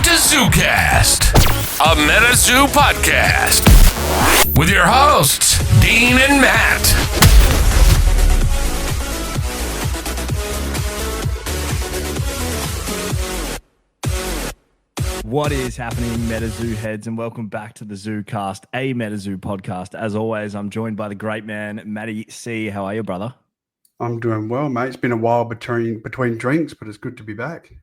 to ZooCast, a MetaZoo podcast with your hosts, Dean and Matt. What is happening, MetaZoo heads, and welcome back to the ZooCast, a MetaZoo podcast. As always, I'm joined by the great man, Matty C. How are you, brother? I'm doing well, mate. It's been a while between drinks, but it's good to be back.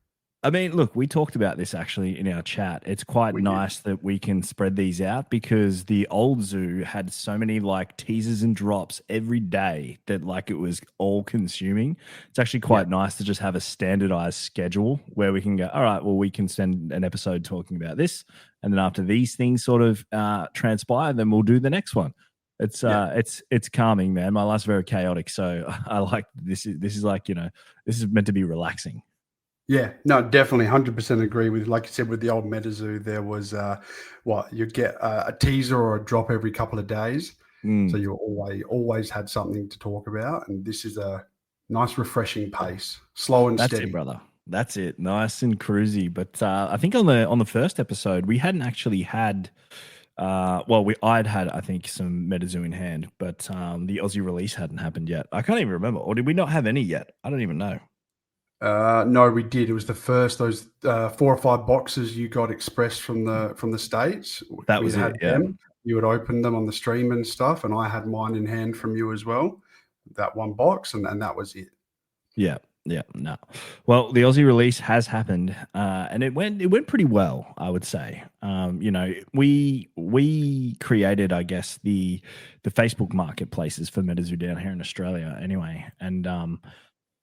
I mean, look, we talked about this actually in our chat. It's quite nice that we can spread these out because the old zoo had so many like teasers and drops every day that like it was all consuming. It's actually quite nice to just have a standardized schedule where we can go, all right, well, we can send an episode talking about this. And then after these things sort of transpire, then we'll do the next one. It's calming, man. My life's very chaotic. So I like this is like, you know, this is meant to be relaxing. Yeah, no, definitely 100% agree with, like you said, with the old MetaZoo, there was you get a teaser or a drop every couple of days. So you always had something to talk about. And this is a nice, refreshing pace, slow and steady. That's it, brother. That's it. Nice and cruisy. But I think on the first episode, we hadn't actually had I'd had, I think, some MetaZoo in hand, but the Aussie release hadn't happened yet. I can't even remember. Or did we not have any yet? I don't even know. No, we did. It was the first, those 4 or 5 boxes you got expressed from the States. That was it, yeah. You would open them on the stream and stuff, and I had mine in hand from you as well. That one box, and that was it. Yeah, no. Well, the Aussie release has happened, and it went pretty well, I would say. You know, we created, I guess, the Facebook marketplaces for MetaZoo down here in Australia, anyway, and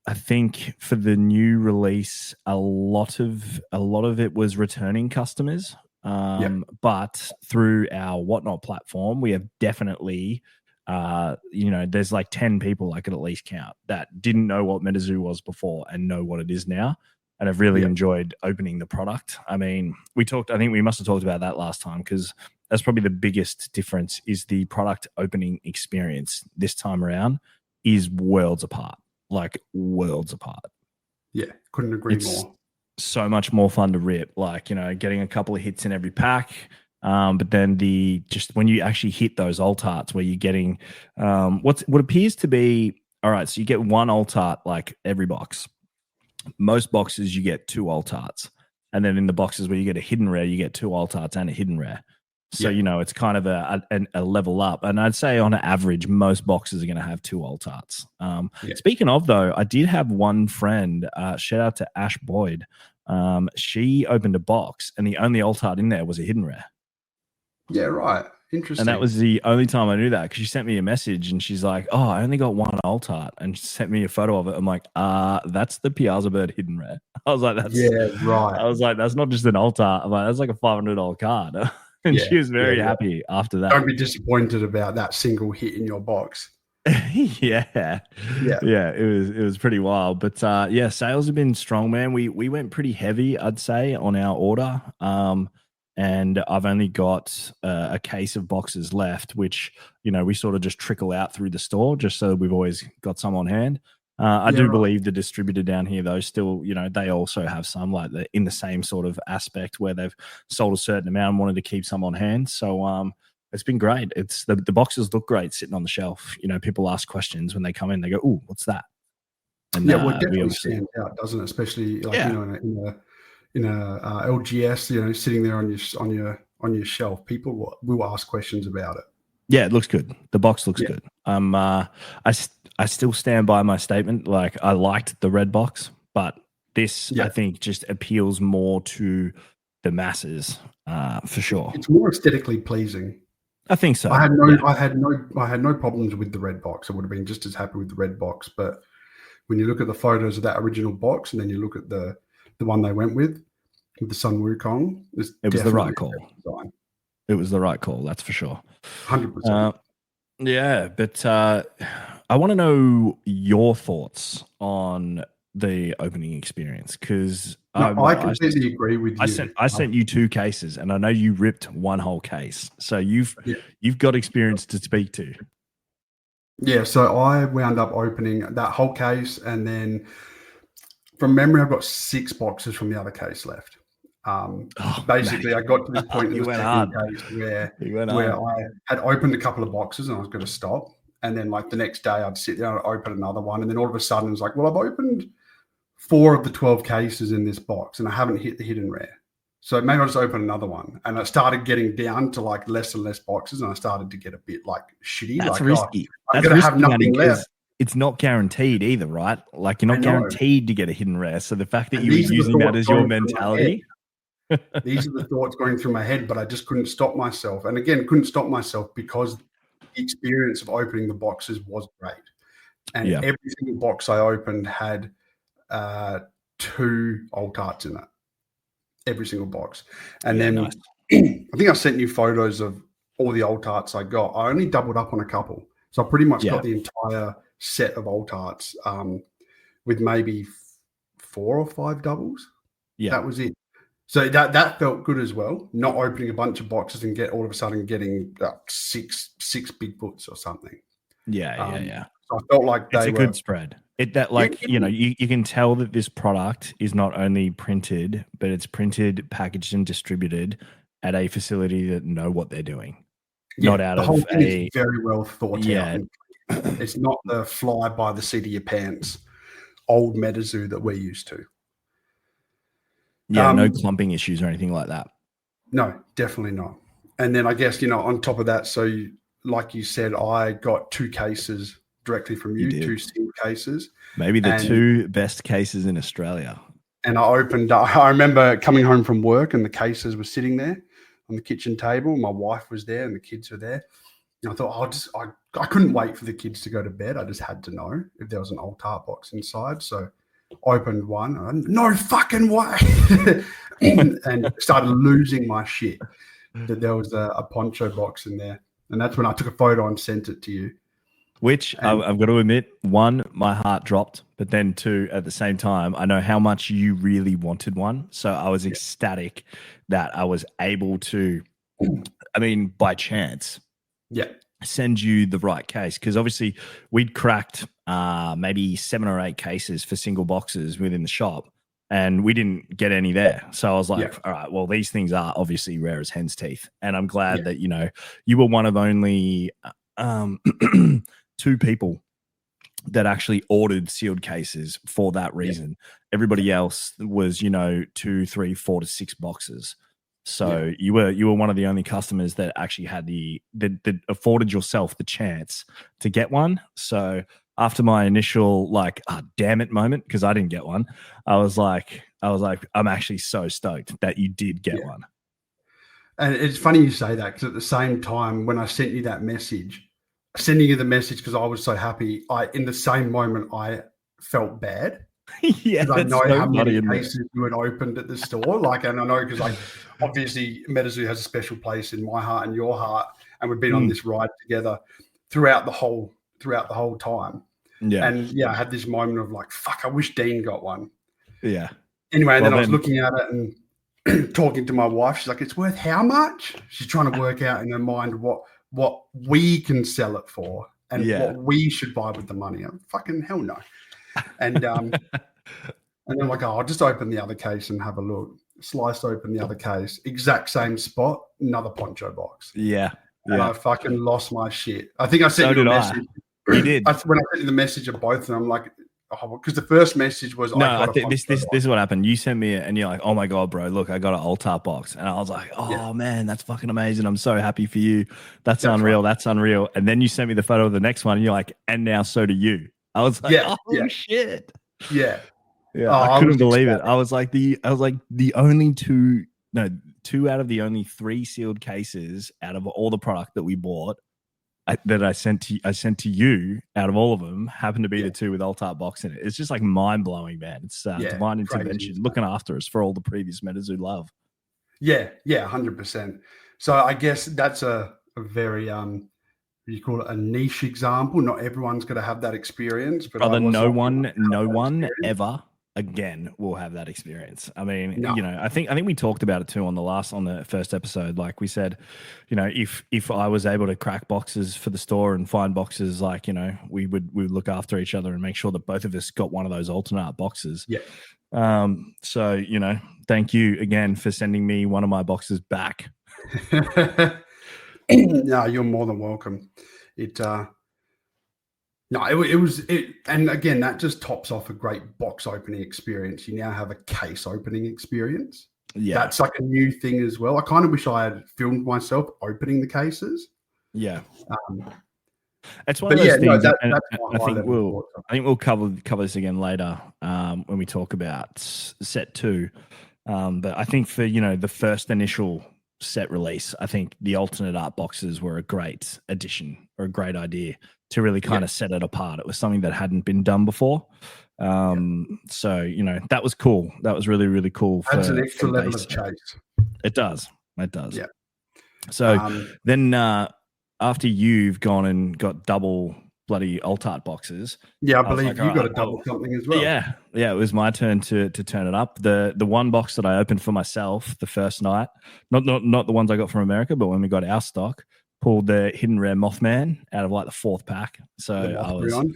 I think for the new release, a lot of it was returning customers. But through our Whatnot platform, we have definitely, there's like 10 people I could at least count that didn't know what MetaZoo was before and know what it is now. And I've really enjoyed opening the product. I mean, I think we must have talked about that last time because that's probably the biggest difference is the product opening experience this time around is worlds apart. Like worlds apart. Yeah, couldn't agree more. So much more fun to rip. Like, you know, getting a couple of hits in every pack. But then when you actually hit those alt arts where you're getting what appears to be, all right, so you get one alt art like every box. Most boxes you get 2 alt arts. And then in the boxes where you get a hidden rare, you get 2 alt arts and a hidden rare. So, you know, it's kind of a level up. And I'd say on average, most boxes are going to have 2 alt arts. Speaking of, though, I did have one friend, shout out to Ash Boyd. She opened a box and the only alt art in there was a hidden rare. Yeah, right. Interesting. And that was the only time I knew that because she sent me a message and she's like, oh, I only got 1 alt art. And she sent me a photo of it. I'm like, that's the Piazza Bird hidden rare. I was like, right. I was like, that's not just an alt art. I'm like, that's like a $500 card. And she was very happy after that. Don't be disappointed about that single hit in your box. Yeah. It was pretty wild, but sales have been strong, man. We went pretty heavy, I'd say, on our order. And I've only got a case of boxes left, which we sort of just trickle out through the store, just so we've always got some on hand. I do believe the distributor down here, though, still, they also have some like in the same sort of aspect where they've sold a certain amount and wanted to keep some on hand. So it's been great. It's the boxes look great sitting on the shelf. People ask questions when they come in. They go, "Ooh, what's that?" And well, it definitely stands out, doesn't it? Especially like in a LGS, sitting there on your shelf. People will ask questions about it. Yeah, it looks good. The box looks good. I still stand by my statement. Like, I liked the red box, but this I think just appeals more to the masses for sure. It's more aesthetically pleasing. I think so. I had no problems with the red box. I would have been just as happy with the red box. But when you look at the photos of that original box, and then you look at the one they went with the Sun Wukong, it was the right call. It was the right call. That's for sure. 100%. Yeah, but I want to know your thoughts on the opening experience because I completely agree with you. I sent you 2 cases, and I know you ripped one whole case, so you've got experience to speak to. Yeah, so I wound up opening that whole case, and then from memory, I've got 6 boxes from the other case left. Basically, I got to this point in You the went second hard. case where You went hard. I had opened a couple of boxes and I was going to stop. And then like the next day I'd sit there and open another one. And then all of a sudden it was like, well, I've opened 4 of the 12 cases in this box and I haven't hit the hidden rare. So maybe I'll just open another one. And I started getting down to like less and less boxes and I started to get a bit like shitty. That's like, risky. I'm going to have nothing left. It's not guaranteed either, right? Like you're not guaranteed to get a hidden rare. So the fact that you were using that as your mentality. These are the thoughts going through my head, but I just couldn't stop myself. And again, couldn't stop myself because the experience of opening the boxes was great. And every single box I opened had 2 alt arts in it. Every single box. And then nice. I think I sent you photos of all the alt arts I got. I only doubled up on a couple. So I pretty much got the entire set of alt arts with maybe 4 or 5 doubles. Yeah. That was it. So that felt good as well. Not opening a bunch of boxes and all of a sudden getting 6 Bigfoots or something. Yeah. So I felt like it's a good spread. You can tell that this product is not only printed, but it's printed, packaged, and distributed at a facility that know what they're doing. Not out the of whole thing is very well thought out. It's not the fly by the seat of your pants old MetaZoo that we're used to. Yeah, no clumping issues or anything like that. No, definitely not. And then I guess, on top of that, so like you said, I got 2 cases directly from you 2 sealed cases. Maybe the 2 best cases in Australia. And I remember coming home from work and the cases were sitting there on the kitchen table. My wife was there and the kids were there. And I thought, I couldn't wait for the kids to go to bed. I just had to know if there was an alt art box inside. So opened one, and no fucking way, and started losing my shit that there was a poncho box in there. And that's when I took a photo and sent it to you. Which I've got to admit, 1, my heart dropped, but then 2, at the same time, I know how much you really wanted one. So I was ecstatic that I was able to, by chance, send you the right case. Because obviously we'd cracked maybe 7 or 8 cases for single boxes within the shop, and we didn't get any there. So I was like, all right, well, these things are obviously rare as hen's teeth. And I'm glad that, you were one of only 2 people that actually ordered sealed cases for that reason. Everybody else was, 2, 3, 4 to 6 boxes. So you were one of the only customers that actually had that afforded yourself the chance to get one. So after my initial damn it moment, because I didn't get one, I was like, I'm actually so stoked that you did get one. And it's funny you say that, because at the same time, when I sent you that message, sending you the message because I was so happy, in the same moment I felt bad. I know how many cases you had opened at the store. And I know because obviously MetaZoo has a special place in my heart and your heart, and we've been on this ride together throughout the whole time. Yeah. And I had this moment of fuck, I wish Dean got one. Yeah. Anyway, and then I was looking at it and talking to my wife. She's like, it's worth how much? She's trying to work out in her mind what we can sell it for and what we should buy with the money. I'm fucking hell no. And and then I'll just open the other case and have a look. Sliced open the other case, exact same spot, another poncho box. Yeah. And I fucking lost my shit. I think I sent you a message. You did. When I sent you the message of both of them, I'm like, because the first message was this is what happened. You sent me it and you're like, oh my God, bro, look, I got an alt art box. And I was like, man, that's fucking amazing. I'm so happy for you. That's unreal. Right. That's unreal. And then you sent me the photo of the next one and you're like, and now so do you. I was like, shit. Yeah. Yeah. I couldn't believe it. I was like the only 2 out of the only 3 sealed cases out of all the product that we bought that I sent to you out of all of them happened to be the 2 with alt art box in it. It's just mind blowing, man. It's divine intervention, looking after us for all the previous MetaZoo love. Yeah, 100%. So I guess that's a very you call it a niche example. Not everyone's going to have that experience, but no one ever again will have that experience. I mean, I think we talked about it too on the first episode. Like we said, if I was able to crack boxes for the store and find boxes, we would look after each other and make sure that both of us got one of those alternate boxes. Yeah. So thank you again for sending me one of my boxes back. No, you're more than welcome. It was, and again, that just tops off a great box opening experience. You now have a case opening experience. Yeah. That's like a new thing as well. I kind of wish I had filmed myself opening the cases. Yeah. It's one of those things. I think we'll cover this again later when we talk about set 2. But I think for the first initial set release, I think the alternate art boxes were a great addition or a great idea to really kind of set it apart. It was something that hadn't been done before. So that was cool. That was really, really cool. That's an extra level of chase. It does. Yeah. So then after you've gone and got double bloody alt art boxes. Yeah, I believe you got a double something as well. Yeah. It was my turn to turn it up. The one box that I opened for myself the first night, not the ones I got from America, but when we got our stock, pulled the hidden rare Mothman out of like the 4th pack. So I was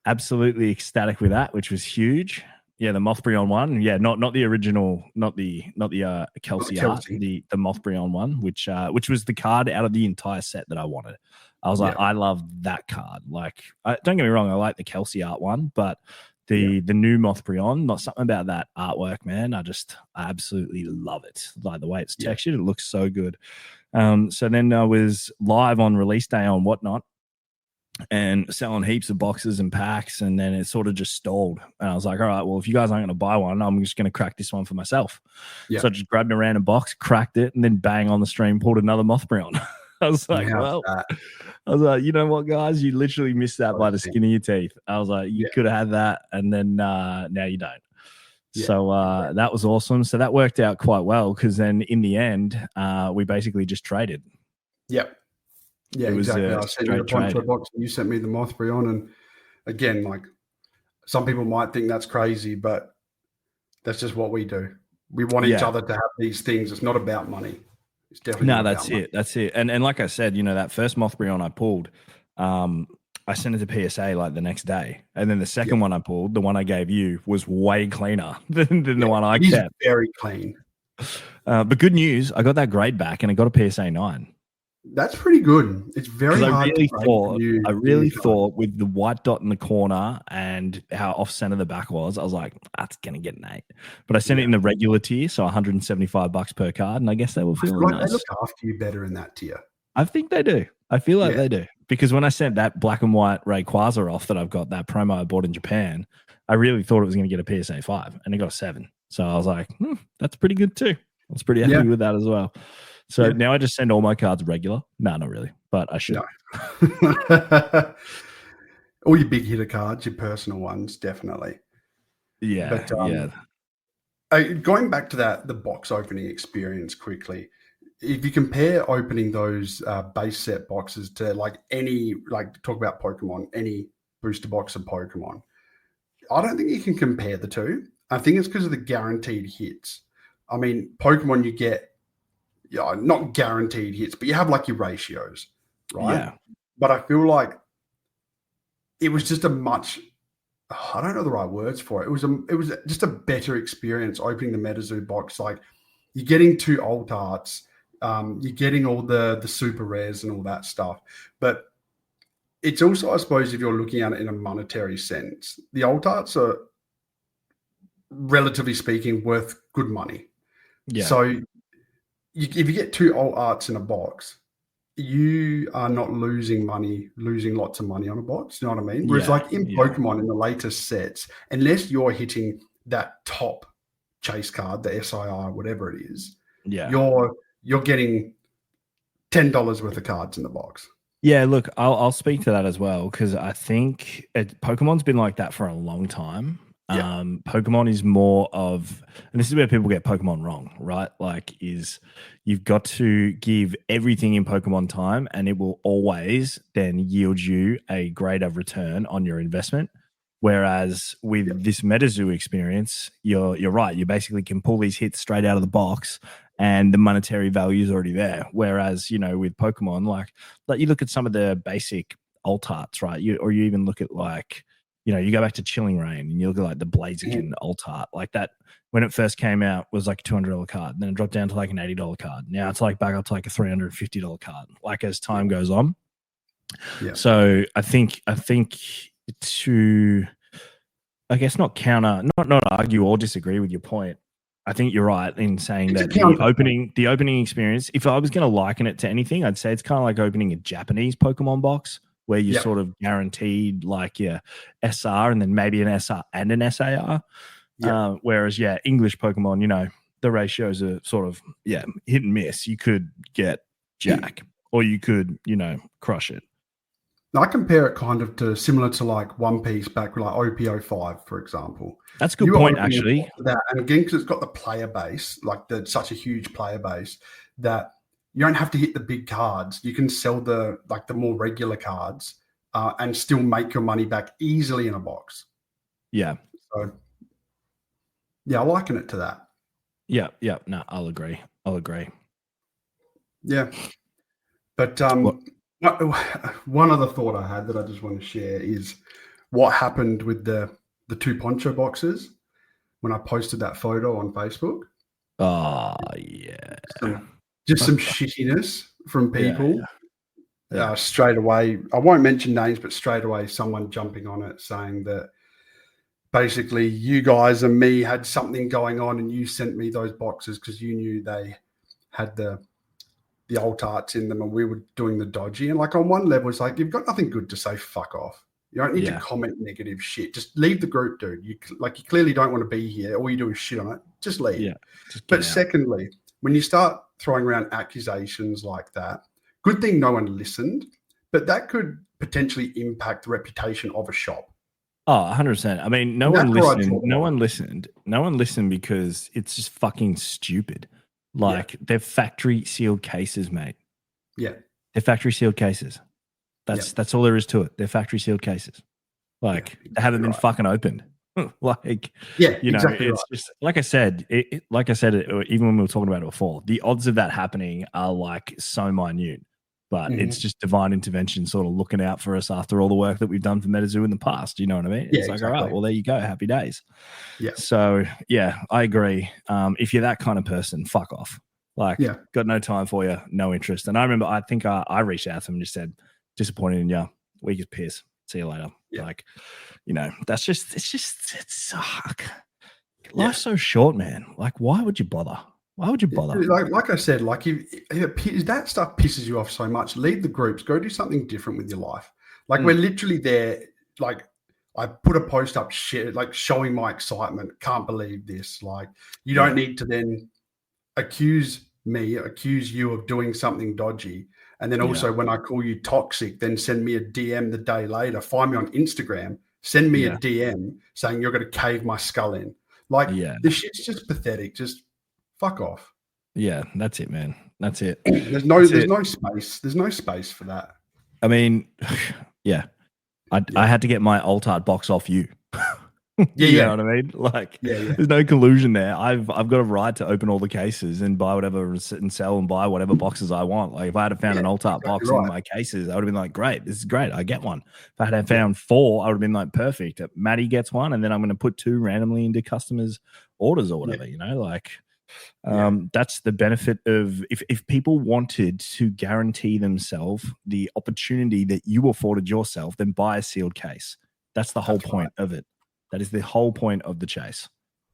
absolutely ecstatic with that, which was huge. Yeah, the Mothbrion one. Yeah, not the original, not the Kelsey art, the Mothbrion one, which was the card out of the entire set that I wanted. I was like, I love that card. Like, don't get me wrong, I like the Kelsey art one, but the new Mothbrion, not something about that artwork, man. I absolutely love it. Like the way it's textured, it looks so good. So then I was live on release day on Whatnot and selling heaps of boxes and packs, and then it sort of just stalled. And I was like, all right, well, if you guys aren't going to buy one, I'm just going to crack this one for myself. Yeah. So I just grabbed a random box, cracked it, and then bang on the stream, pulled another Mothbrion. I was like, you know what, guys? You literally missed that by the skin of your teeth. I was like, you could have had that, and then now you don't. Yeah. So that was awesome. So that worked out quite well because then in the end, we basically just traded. Yep. Yeah, exactly. I sent you the Poncho box and you sent me the Mothbrion. And again, like some people might think that's crazy, but that's just what we do. We want each other to have these things. It's not about money. It's definitely not about money. That's it. And like I said, that first Mothbrion I pulled, I sent it to PSA like the next day. And then the second one I pulled, the one I gave you, was way cleaner than the one I kept. Very clean. But good news, I got that grade back and I got a PSA 9. That's pretty good. It's very hard. I really thought with the white dot in the corner and how off center the back was, I was like, that's going to get an 8. But I sent it in the regular tier, so $175 per card, and I guess they were feeling nice. They look after you better in that tier. I think they do. I feel like they do. Because when I sent that black and white Rayquaza off that I've got, that promo I bought in Japan, I really thought it was going to get a PSA 5, and it got a 7. So I was like, that's pretty good too. I was pretty happy with that as well. So now I just send all my cards regular. No, not really, but I should. No. All your big hitter cards, your personal ones, definitely. Yeah, going back to the box opening experience quickly, if you compare opening those base set boxes to talk about Pokemon, any booster box of Pokemon, I don't think you can compare the two. I think it's because of the guaranteed hits. I mean, Pokemon, you get not guaranteed hits, but you have like your ratios, right? Yeah. But I feel like it was just I don't know the right words for it. It was just a better experience opening the MetaZoo box. Like you're getting 2 alt arts, you're getting all the super rares and all that stuff. But it's also, I suppose, if you're looking at it in a monetary sense, the alt arts are, relatively speaking, worth good money. Yeah. So if you get 2 alt arts in a box, you are not losing lots of money on a box. You know what I mean? Whereas like in Pokemon, in the latest sets, unless you're hitting that top chase card, the SIR, whatever it is, you're getting $10 worth of cards in the box. Yeah, look, I'll speak to that as well because I think Pokemon's been like that for a long time. Pokemon is more of, and this is where people get Pokemon wrong, right? Like, you've got to give everything in Pokemon time, and it will always then yield you a greater return on your investment. Whereas with this MetaZoo experience, you're right. You basically can pull these hits straight out of the box, and the monetary value is already there. Whereas with Pokemon, like you look at some of the basic alt arts, right? Or you even look at like you know, you go back to Chilling Reign and you look at like the Blaziken alt art, like that when it first came out was like a $200 card. Then it dropped down to like an $80 card. Now it's like back up to like a $350 card, like as time goes on. Yeah. So I think to, I guess not argue or disagree with your point. I think you're right in saying that the opening experience, if I was going to liken it to anything, I'd say it's kind of like opening a Japanese Pokemon box where you're sort of guaranteed like your SR and then maybe an SR and an SAR. Whereas, English Pokemon, you know, the ratios are sort of, hit and miss. You could get Jack or you could, you know, crush it. I compare it kind of to similar to like One Piece back with like OP05, for example. That's a good point, actually. That, and again, because it's got the player base, like such a huge player base that you don't have to hit the big cards. You can sell the more regular cards and still make your money back easily in a box. Yeah. So, I liken it to that. Yeah. No, I'll agree. Yeah. But one other thought I had that I just want to share is what happened with the 2 poncho boxes when I posted that photo on Facebook. Oh, yeah. Some shittiness from people. Straight away. I won't mention names, but straight away someone jumping on it saying that basically you guys and me had something going on and you sent me those boxes because you knew they had the alt arts in them and we were doing the dodgy. And like on one level, it's like, you've got nothing good to say, fuck off. You don't need to comment negative shit. Just leave the group, dude. You clearly don't want to be here. All you do is shit on it. Just leave. Yeah. But secondly, when you start throwing around accusations like that, good thing no one listened, but that could potentially impact the reputation of a shop. Oh, 100%. I mean, no one listened. No one listened because it's just fucking stupid. Like they're factory sealed cases, mate. Yeah. They're factory sealed cases. That's all there is to it. They're factory sealed cases. Like they haven't been fucking opened. Like, you know, it's just like I said, even when we were talking about it before, the odds of that happening are like so minute. But it's just divine intervention sort of looking out for us after all the work that we've done for MetaZoo in the past. You know what I mean? It's like, all right, well, there you go. Happy days. Yeah. So, I agree. If you're that kind of person, fuck off. Like, got no time for you, no interest. And I remember, I think I reached out to him and just said, disappointed in you. Weak as piss. See you later. Yeah. Like, you know, it's life's so short, man. Like, why would you bother? Why would you bother? Like I said, like if that stuff pisses you off so much, leave the groups, go do something different with your life. Like we're literally there. Like I put a post up, showing my excitement. Can't believe this. Like you don't need to then accuse you of doing something dodgy. And then also when I call you toxic, then send me a DM the day later. Find me on Instagram, send me a DM saying you're going to cave my skull in. Like this shit's just pathetic. Just fuck off. Yeah, that's it, man. That's it. There's no space. There's no space for that. I mean, I had to get my alt art box off you. You know what I mean? Like, there's no collusion there. I've got a right to open all the cases and buy whatever and sell and buy whatever boxes I want. Like, if I had found an alt art box in my cases, I would have been like, great, this is great. I get one. If I had found 4, I would have been like, perfect. Maddie gets one, and then I'm going to put 2 randomly into customers' orders or whatever. You know, like. That's the benefit of if people wanted to guarantee themselves the opportunity that you afforded yourself, then buy a sealed case. That's the whole point of it. That is the whole point of the chase,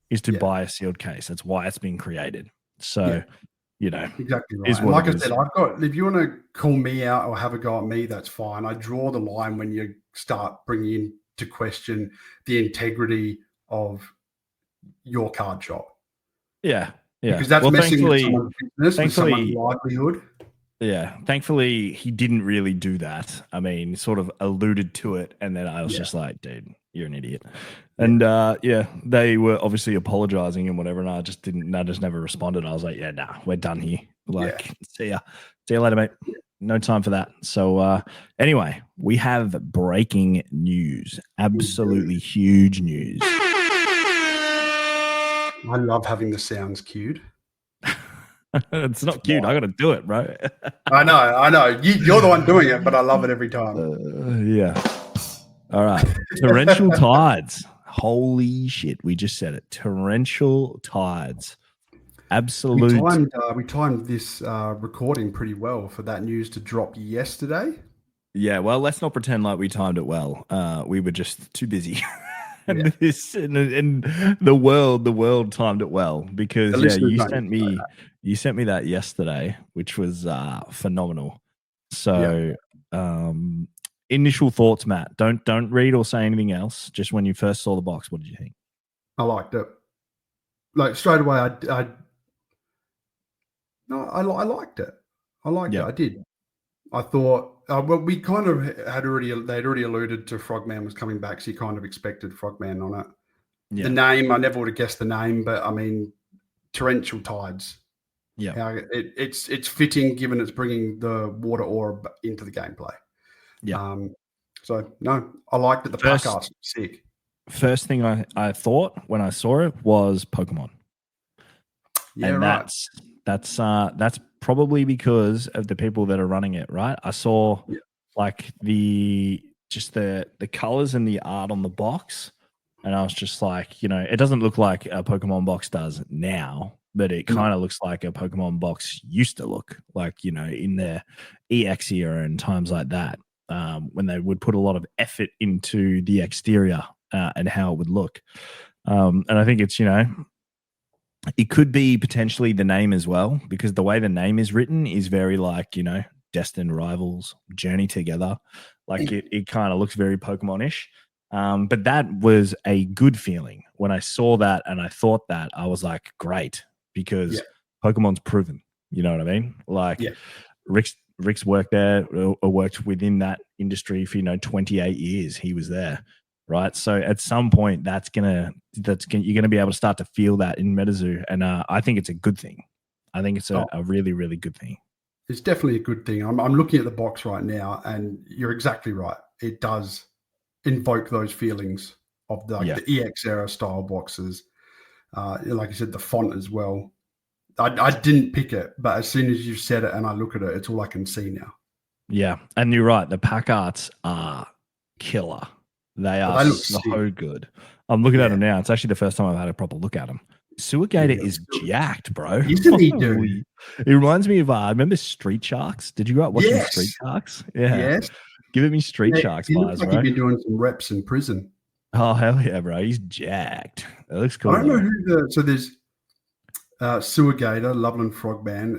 is to buy a sealed case. That's why it's been created. So, you know, exactly right. And like I said, if you want to call me out or have a go at me, that's fine. I draw the line when you start bringing into question the integrity of your card shop. Yeah. Because that's messing with someone's business, with someone's livelihood. Yeah. Thankfully, he didn't really do that. I mean, sort of alluded to it. And then I was just like, dude, you're an idiot. And they were obviously apologizing and whatever. And I just never responded. I was like, nah, we're done here. Like, see you later, mate. No time for that. So anyway, we have breaking news. Absolutely huge news. I love having the sounds cued. It's not cute. I got to do it, bro. I know. You're the one doing it, but I love it every time. All right. Torrential tides. Holy shit. We just said it. Torrential tides. Absolute. We timed this recording pretty well for that news to drop yesterday. Yeah, well, let's not pretend like we timed it well. We were just too busy. and Yeah. and the world timed it well because you sent me that yesterday, which was phenomenal. So initial thoughts, Matt. Don't read or say anything else. Just when you first saw the box, what did you think? I liked it. Like straight away, I liked it. I liked it. I did. I thought, well, we kind of they'd already alluded to Frogman was coming back, so you kind of expected Frogman on it. Yeah. The name, I never would have guessed the name, but I mean, Torrential Tides. Yeah. It's fitting given it's bringing the water orb into the gameplay. Yeah. So, no, I liked it. The pack art's sick. First thing I thought when I saw it was Pokemon. Yeah, and right. That's probably because of the people that are running it, right? I saw like the colors and the art on the box, and I was just like, it doesn't look like a Pokemon box does now, but it kind of looks like a Pokemon box used to look like, in their EX era and times like that, when they would put a lot of effort into the exterior and how it would look. And I think it's, it could be potentially the name as well, because the way the name is written is very like, destined rivals, journey together. Like it kind of looks very Pokemon-ish. But that was a good feeling. When I saw that and I thought that, I was like, great, because Pokemon's proven, you know what I mean? Like Rick's worked there, or worked within that industry for, 28 years. He was there. Right. So at some point you're going to be able to start to feel that in MetaZoo. And I think it's a good thing. I think it's a really, really good thing. It's definitely a good thing. I'm looking at the box right now, and you're exactly right. It does invoke those feelings of the EX era style boxes. Like I said, the font as well. I didn't pick it, but as soon as you said it and I look at it, it's all I can see now. Yeah. And you're right. The pack arts are killer. They are so good. I'm looking at them now. It's actually the first time I've had a proper look at them. Sewer Gator is jacked, bro. Isn't he, dude? It reminds me of, I remember Street Sharks. Did you grow up watching Street Sharks? Yeah. Yes. Giving me Street Sharks vibes, like bro. He's been doing some reps in prison. Oh, hell yeah, bro. He's jacked. It looks cool. I don't know who so there's Sewer Gator, Loveland Frogman.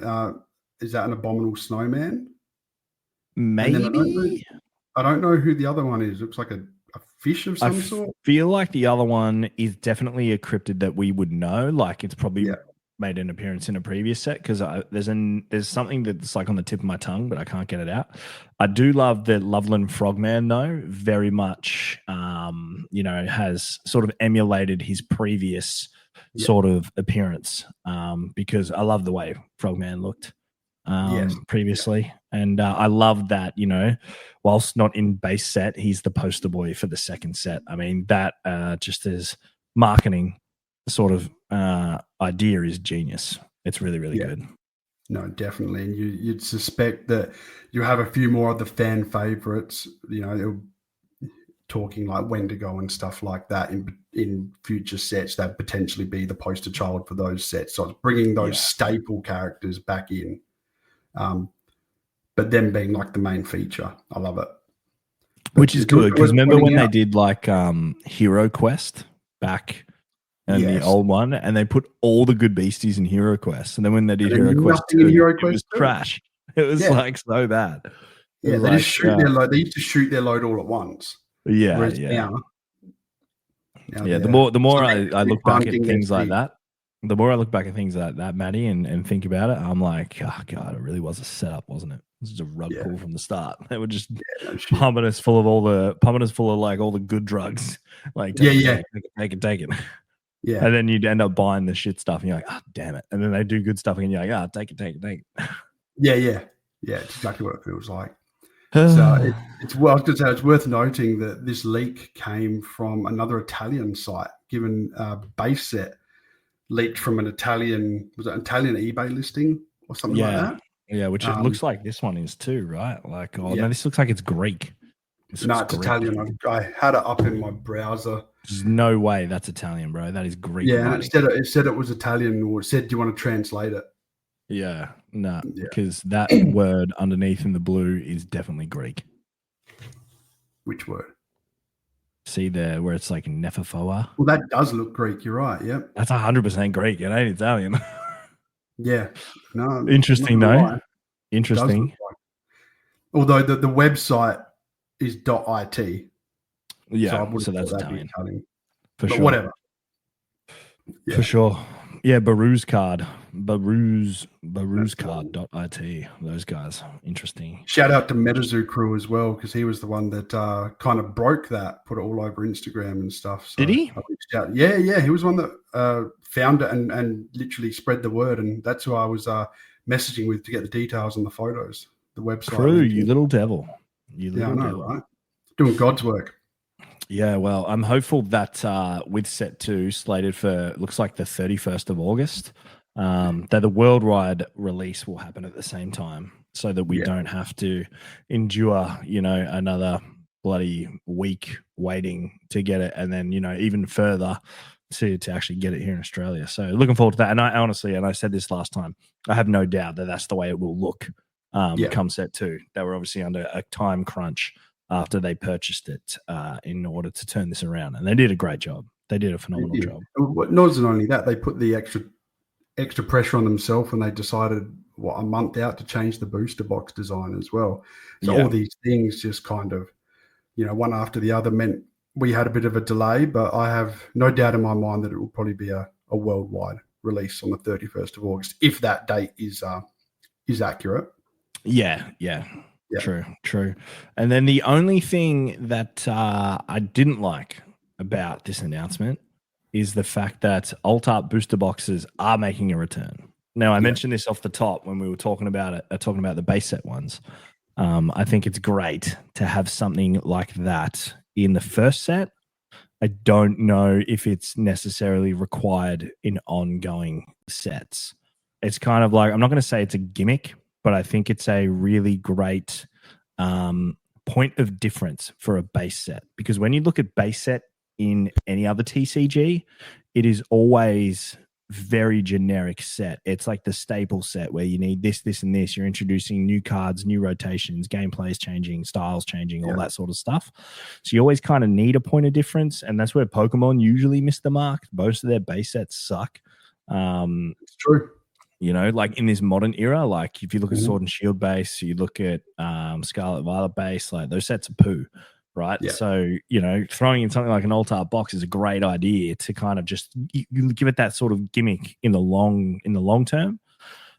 Is that an Abominable Snowman? Maybe. I don't know who the other one is. Looks like a fish of some sort. I feel like the other one is definitely a cryptid that we would know. Like it's probably made an appearance in a previous set, because there's something that's like on the tip of my tongue, but I can't get it out. I do love the Loveland Frogman though, very much. Has sort of emulated his previous sort of appearance, because I love the way Frogman looked previously. And I love that, whilst not in base set, he's the poster boy for the second set. I mean, that just as marketing sort of idea is genius. It's really, really good. No, definitely. And you'd suspect that you have a few more of the fan favorites, talking like Wendigo and stuff like that in future sets that potentially be the poster child for those sets. So it's bringing those staple characters back in. But them being like the main feature. I love it. Which is good, because remember when they did like Hero Quest back in the old one, and they put all the good beasties in Hero Quest, and then when they did Hero Quest 2, it was trash. It was like so bad. Yeah, they just shoot their load. They used to shoot their load all at once. Yeah, now the more I look back at things like that, the more I look back at things like that, Matty, and think about it, I'm like, oh god, it really was a setup, wasn't it? This is a rug pull from the start. They were just pumping us full of all the good drugs. Like, take it. Yeah. And then you'd end up buying the shit stuff, and you're like, oh, damn it. And then they do good stuff, and you're like, oh, take it. Yeah. It's exactly what it feels like. So it's worth noting that this leak came from another Italian site, given base set leaked from an Italian eBay listing or something like that. Yeah, which it looks like this one is too, right? Like, no, this looks like it's Greek. No, it's Italian. I had it up in my browser. There's no way that's Italian, bro. That is Greek. Yeah, writing. and it said it was Italian, or it said, "Do you want to translate it?" Yeah, no, because that word underneath in the blue is definitely Greek. Which word? See there where it's like Nephifoa? Well, that does look Greek. You're right. Yep. That's 100% Greek. It ain't Italian. Yeah. No. Interesting, though. Interesting. Like, although the website is .it. Yeah, so that's Italian. For but sure. Whatever. Yeah. For sure. Yeah, Baroo's card. Baroo's card.it. Those guys. Interesting. Shout out to MetaZoo crew as well, because he was the one that kind of broke that, put it all over Instagram and stuff. So did he? Yeah. He was one that found it and literally spread the word. And that's who I was messaging with to get the details on the photos, the website. True, you little devil. You little devil. Right? Doing God's work. Yeah, well, I'm hopeful that with set 2 slated for, looks like the 31st of August, that the worldwide release will happen at the same time, so that we don't have to endure, another bloody week waiting to get it, and then, even further to actually get it here in Australia. So looking forward to that. And I honestly, and I said this last time, I have no doubt that that's the way it will look come set 2. They were obviously under a time crunch after they purchased it in order to turn this around. And they did a great job. They did a phenomenal job. Not only that, they put the extra pressure on themselves when they decided, a month out, to change the booster box design as well. So all these things just kind of, one after the other meant we had a bit of a delay, but I have no doubt in my mind that it will probably be a worldwide release on the 31st of August, if that date is accurate. Yeah. True. And then the only thing that I didn't like about this announcement is the fact that alt art booster boxes are making a return. Now, I mentioned this off the top when we were talking about it, talking about the base set ones. I think it's great to have something like that in the first set. I don't know if it's necessarily required in ongoing sets. It's kind of like, I'm not going to say it's a gimmick, but I think it's a really great point of difference for a base set. Because when you look at base set in any other TCG, it is always very generic set. It's like the staple set where you need this, and this. You're introducing new cards, new rotations, gameplay is changing, styles changing, all that sort of stuff. So you always kind of need a point of difference, and that's where Pokemon usually miss the mark. Most of their base sets suck. It's true. Like in this modern era, like if you look at Sword and Shield base, you look at Scarlet Violet base, like those sets are poo, right? Yeah. So, throwing in something like an alt art box is a great idea to kind of just you give it that sort of gimmick in the long term.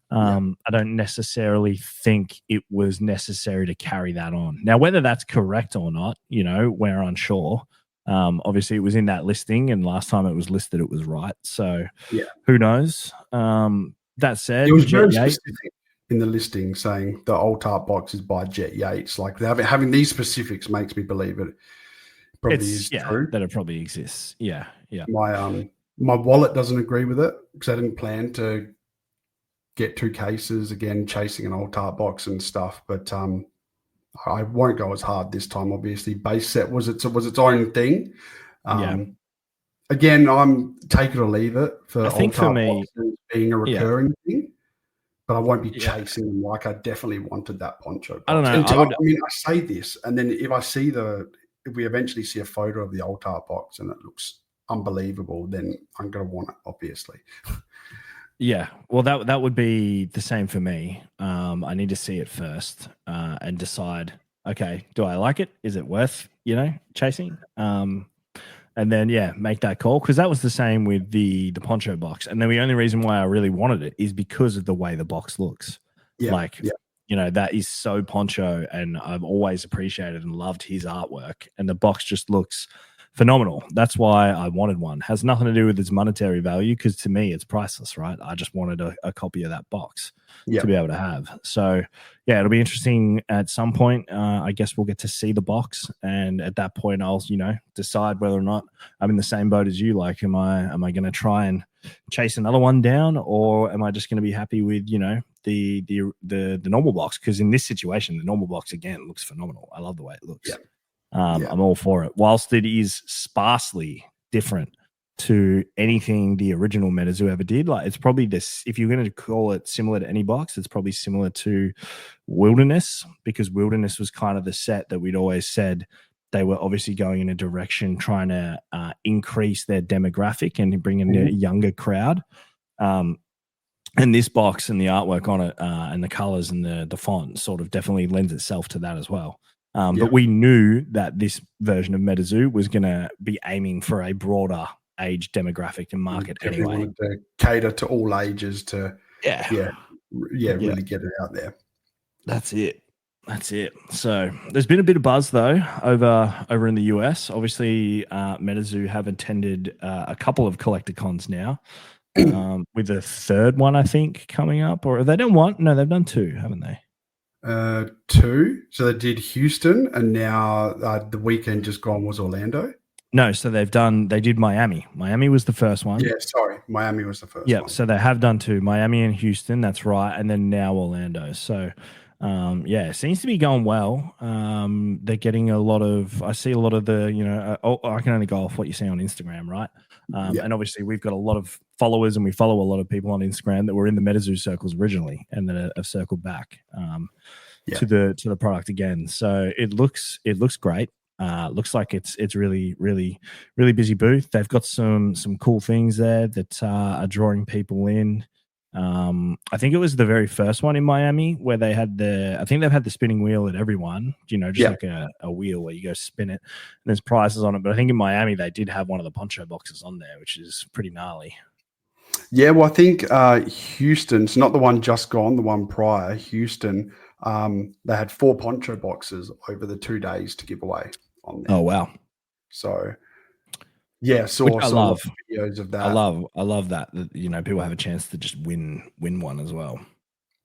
I don't necessarily think it was necessary to carry that on. Now, whether that's correct or not, we're unsure. Obviously, it was in that listing, and last time it was listed, it was right. So, who knows? That said, it was very specific in the listing, saying the alt art box is by Jet Yates. Like having these specifics makes me believe it probably is true. That it probably exists. Yeah. My wallet doesn't agree with it because I didn't plan to get 2 cases again, chasing an alt art box and stuff. But I won't go as hard this time. Obviously, base set was its own thing. Again, I'm take it or leave it for alt art boxes being a recurring thing. But I won't be chasing them like I definitely wanted that poncho box. I don't know. I say this, and then if we eventually see a photo of the alt art box and it looks unbelievable, then I'm going to want it, obviously. Yeah, well, that would be the same for me. I need to see it first and decide, okay, do I like it? Is it worth, chasing? And then, make that call, because that was the same with the poncho box. And then the only reason why I really wanted it is because of the way the box looks. That is so poncho, and I've always appreciated and loved his artwork. And the box just looks phenomenal. That's why I wanted one. Has nothing to do with its monetary value, because to me, it's priceless, right? I just wanted a copy of that box to be able to have. So, it'll be interesting at some point. I guess we'll get to see the box, and at that point, I'll decide whether or not I'm in the same boat as you. Like, am I going to try and chase another one down, or am I just going to be happy with the normal box? Because in this situation, the normal box again looks phenomenal. I love the way it looks. I'm all for it. Whilst it is sparsely different to anything the original MetaZoo ever did, like it's probably this. If you're going to call it similar to any box, it's probably similar to Wilderness, because Wilderness was kind of the set that we'd always said they were obviously going in a direction trying to increase their demographic and bring in a younger crowd. And this box and the artwork on it and the colors and the font sort of definitely lends itself to that as well. But we knew that this version of MetaZoo was going to be aiming for a broader age demographic and market anyway. Wanted to cater to all ages to really get it out there. That's it. So there's been a bit of buzz though over in the US. Obviously, MetaZoo have attended a couple of collector cons now, with a third one I think coming up. Or have they done one? No, they've done two, haven't they? Two. So they did Houston, and now the weekend just gone was Orlando. No, so they did Miami. Miami was the first one. Yeah, sorry. Miami was the first one. Yeah, so they have done two, Miami and Houston, that's right, and then now Orlando. So it seems to be going well. They're getting I see a lot of the, I can only go off what you see on Instagram, right? And obviously we've got a lot of followers and we follow a lot of people on Instagram that were in the MetaZoo circles originally and that have circled back to the product again. So it looks great. Looks like it's really, really, really busy booth. They've got some cool things there that are drawing people in. I think it was the very first one in Miami where they had I think they've had the spinning wheel at everyone, like a wheel where you go spin it and there's prizes on it. But I think in Miami they did have one of the poncho boxes on there, which is pretty gnarly. Yeah, well, I think Houston's not the one just gone, the one prior. Houston, they had 4 poncho boxes over the 2 days to give away on there. Oh, wow. So, yeah, saw videos of that. I love that, people have a chance to just win one as well.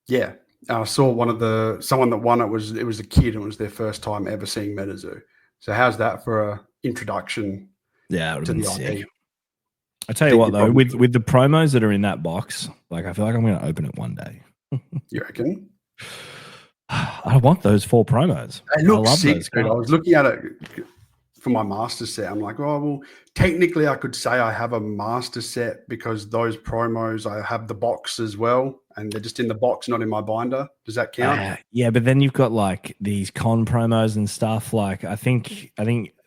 Yeah. I saw someone that won it was a kid and it was their first time ever seeing MetaZoo. So how's that for a introduction? Yeah, it would have been sick. IP? I tell you what though, with the promos that are in that box, like I feel like I'm going to open it one day. You reckon? I want those 4 promos. They look sick, dude. I was looking at it for my master set. I'm like, oh, well, technically I could say I have a master set because those promos, I have the box as well, and they're just in the box, not in my binder. Does that count? Yeah, but then you've got like these con promos and stuff. Like I think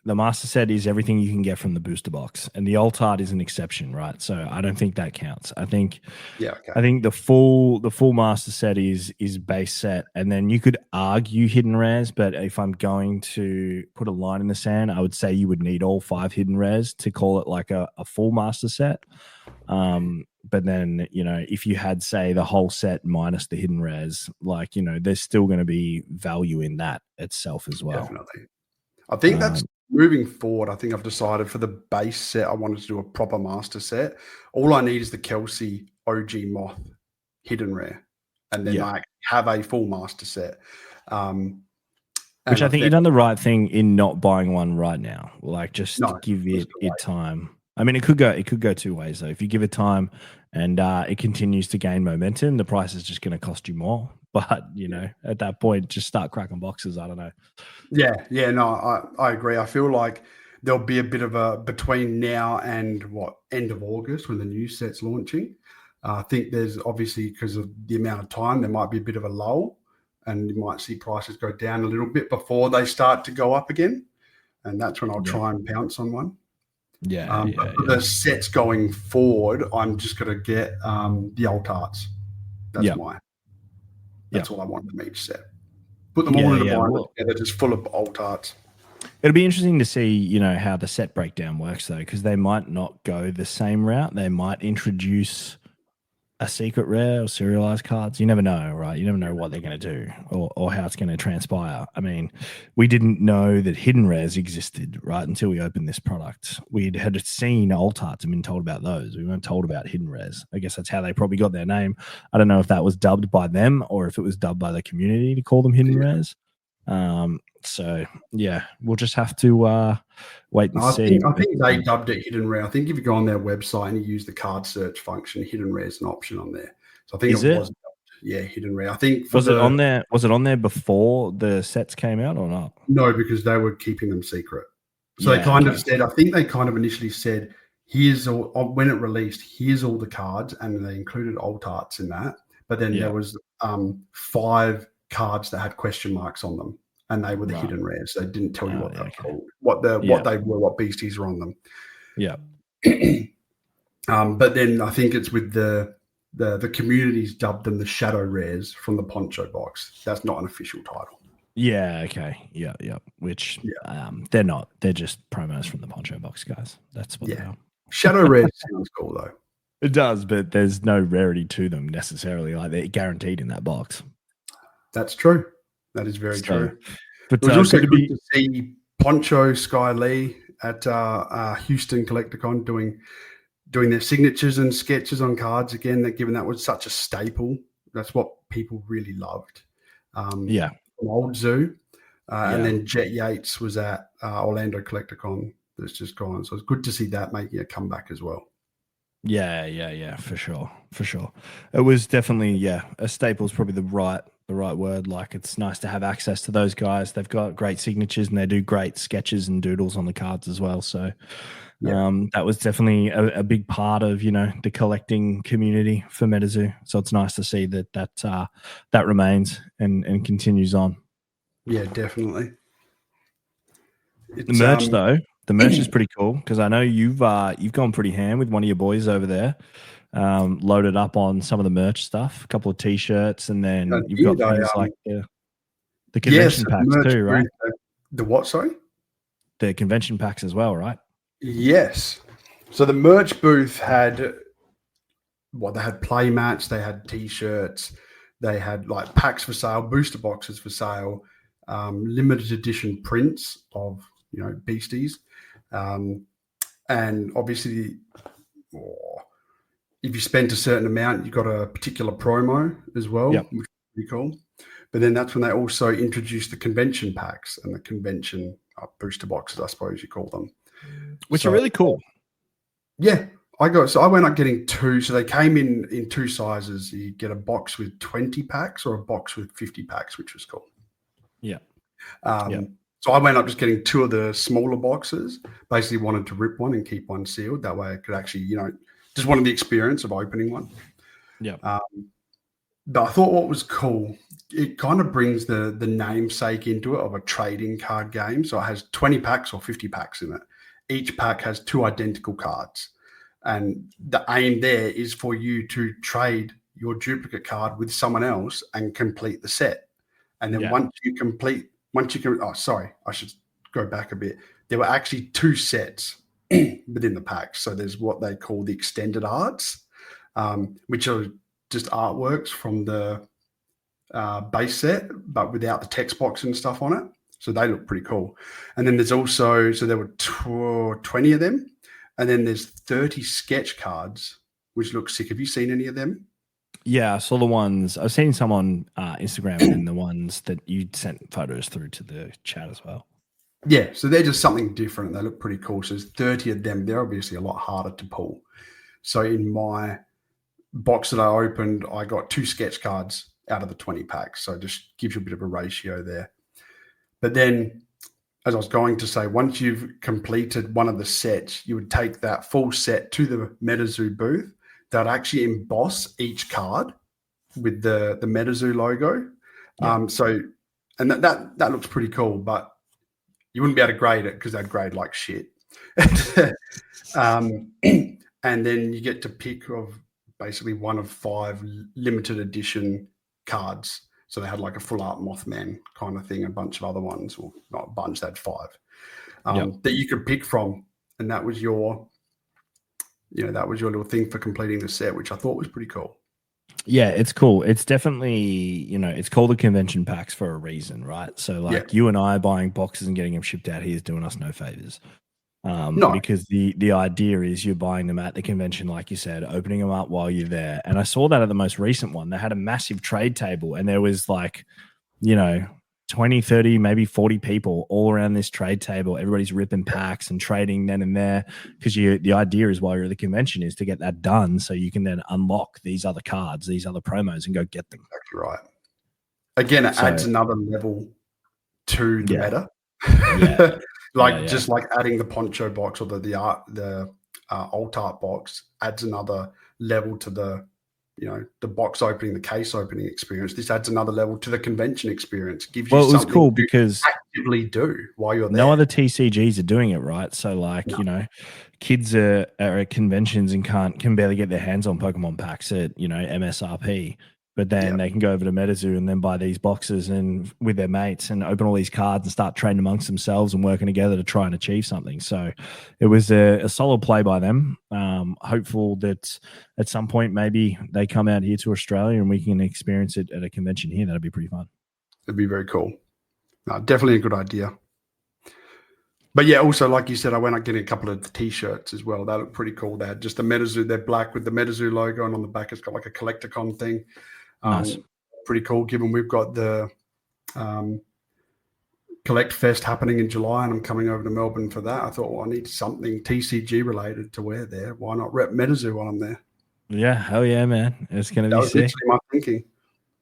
the master set is everything you can get from the booster box, and the alt art is an exception, right? So I don't think that counts. I think the full master set is base set, and then you could argue hidden rares, but if I'm going to put a line in the sand, I would say you would need all 5 hidden rares to call it like a full master set. But then, if you had, say, the whole set minus the hidden rares, like, there's still going to be value in that itself as well. Definitely. I think that's moving forward. I think I've decided for the base set, I wanted to do a proper master set. All I need is the Kelsey OG Moth hidden rare. And then I have a full master set. Which I think you've done the right thing in not buying one right now. Like, just give it time. I mean, it could go 2 ways though. If you give it time and it continues to gain momentum, the price is just going to cost you more. But at that point, just start cracking boxes. I don't know. Yeah, no, I agree. I feel like there'll be a bit of a between now and end of August when the new set's launching. I think there's obviously, because of the amount of time, there might be a bit of a lull, and you might see prices go down a little bit before they start to go up again, and that's when I'll try and pounce on one. But for the sets going forward, I'm just going to get the alt arts. That's all I want from each set. Put them all in a binder together, just full of alt arts. It'll be interesting to see, how the set breakdown works though, because they might not go the same route. They might introduce a secret rare or serialized cards. You never know, right? You never know what they're going to do or how it's going to transpire. I mean, we didn't know that hidden rares existed, right, until we opened this product. We had seen alt arts and been told about those. We weren't told about hidden rares. I guess that's how they probably got their name. I don't know if that was dubbed by them or if it was dubbed by the community to call them hidden rares. So yeah, we'll just have to wait and see. I think they dubbed it hidden rare. I think if you go on their website and you use the card search function, hidden rare is an option on there. So I think it was dubbed. hidden rare. I think was it on there? Was it on there before the sets came out or not? No, because they were keeping them secret. So they kind of said, I think they kind of initially said, here's all, when it released, here's all the cards, and they included alt arts in that. But then there was 5 cards that had question marks on them, and they were the hidden rares. They didn't tell you what they were called, what they were, what beasties were on them. Yeah. But then I think it's with the communities dubbed them the shadow rares from the poncho box. That's not an official title. Yeah. Okay. Yeah. Which they're not. They're just promos from the poncho box, guys. That's what they are. Shadow rares sounds cool though. It does, but there's no rarity to them necessarily. Like they're guaranteed in that box. That's true. That is very true. But it was also good to see Poncho Sky Lee at Houston Collecticon doing their signatures and sketches on cards again. That given that was such a staple, that's what people really loved. From Old Zoo, and then Jet Yates was at Orlando Collecticon. That's just gone. So it's good to see that making a comeback as well. Yeah, for sure. It was definitely a staple is probably the right word. Like it's nice to have access to those guys. They've got great signatures and they do great sketches and doodles on the cards as well. So that was definitely a big part of the collecting community for MetaZoo. So it's nice to see that remains and continues on. Yeah, definitely. The merch though. The merch is pretty cool because I know you've gone pretty ham with one of your boys over there, loaded up on some of the merch stuff, a couple of T-shirts, and then you've got things like the convention packs too, right? The what, sorry? The convention packs as well, right? Yes. So the merch booth had they had play mats, they had T-shirts, they had like packs for sale, booster boxes for sale, limited edition prints of beasties. And obviously, if you spent a certain amount, you got a particular promo as well, which is pretty cool. But then that's when they also introduced the convention packs and the convention booster boxes, I suppose you call them, which are really cool. Yeah, I went up getting 2. So they came in 2 sizes. You get a box with 20 packs or a box with 50 packs, which was cool. Yeah. So I went up just getting 2 of the smaller boxes, basically wanted to rip one and keep one sealed. That way I could actually, just wanted the experience of opening one. Yeah. But I thought what was cool, it kind of brings the namesake into it of a trading card game. So it has 20 packs or 50 packs in it. Each pack has 2 identical cards. And the aim there is for you to trade your duplicate card with someone else and complete the set. And then once you can, I should go back a bit. There were actually 2 sets within the pack. So there's what they call the extended arts, which are just artworks from the base set, but without the text box and stuff on it. So they look pretty cool. And then there's also, so there were 20 of them. And then there's 30 sketch cards, which look sick. Have you seen any of them? Yeah, I saw the ones. I've seen some on Instagram and the ones that you sent photos through to the chat as well. Yeah, so they're just something different. They look pretty cool. So there's 30 of them. They're obviously a lot harder to pull. So in my box that I opened, I got 2 sketch cards out of the 20 packs. So it just gives you a bit of a ratio there. But then, as I was going to say, once you've completed one of the sets, you would take that full set to the MetaZoo booth. They'd actually emboss each card with the MetaZoo logo. And that looks pretty cool, but you wouldn't be able to grade it because they'd grade like shit. And then you get to pick of basically one of 5 limited edition cards. So they had like a full art Mothman kind of thing, a bunch of other ones, or not a bunch, they had 5 that you could pick from. And that was your little thing for completing the set, which I thought was pretty cool. Yeah, it's cool. It's definitely, it's called the convention packs for a reason, right? So like you and I buying boxes and getting them shipped out here is doing us no favors. No. Because the idea is you're buying them at the convention, like you said, opening them up while you're there. And I saw that at the most recent one. They had a massive trade table and there was like, 20, 30, maybe 40 people all around this trade table. Everybody's ripping packs and trading then and there, because the idea is while you're at the convention is to get that done so you can then unlock these other cards, these other promos, and go get them. Exactly right. Again, it adds another level to the meta. Just like adding the poncho box or the alt art box adds another level to the box opening, the case opening experience. This adds another level to the convention experience. Gives you something cool to because actively do while you're there. No other TCGs are doing it, right? So kids are at conventions and can barely get their hands on Pokemon packs at MSRP. But then they can go over to MetaZoo and then buy these boxes and with their mates and open all these cards and start trading amongst themselves and working together to try and achieve something. So it was a solid play by them. Hopeful that at some point maybe they come out here to Australia and we can experience it at a convention here. That'd be pretty fun. It'd be very cool. No, definitely a good idea. But yeah, also like you said, I went out getting a couple of T-shirts as well. They look pretty cool. They had just the MetaZoo. They're black with the MetaZoo logo, and on the back it's got like a Collecticon thing. Nice. Pretty cool, given we've got the Collect Fest happening in July and I'm coming over to Melbourne for that. I thought, well, I need something TCG related to wear there. Why not rep MetaZoo while I'm there? Yeah, hell yeah, man. It's going to be sick. Literally my thinking.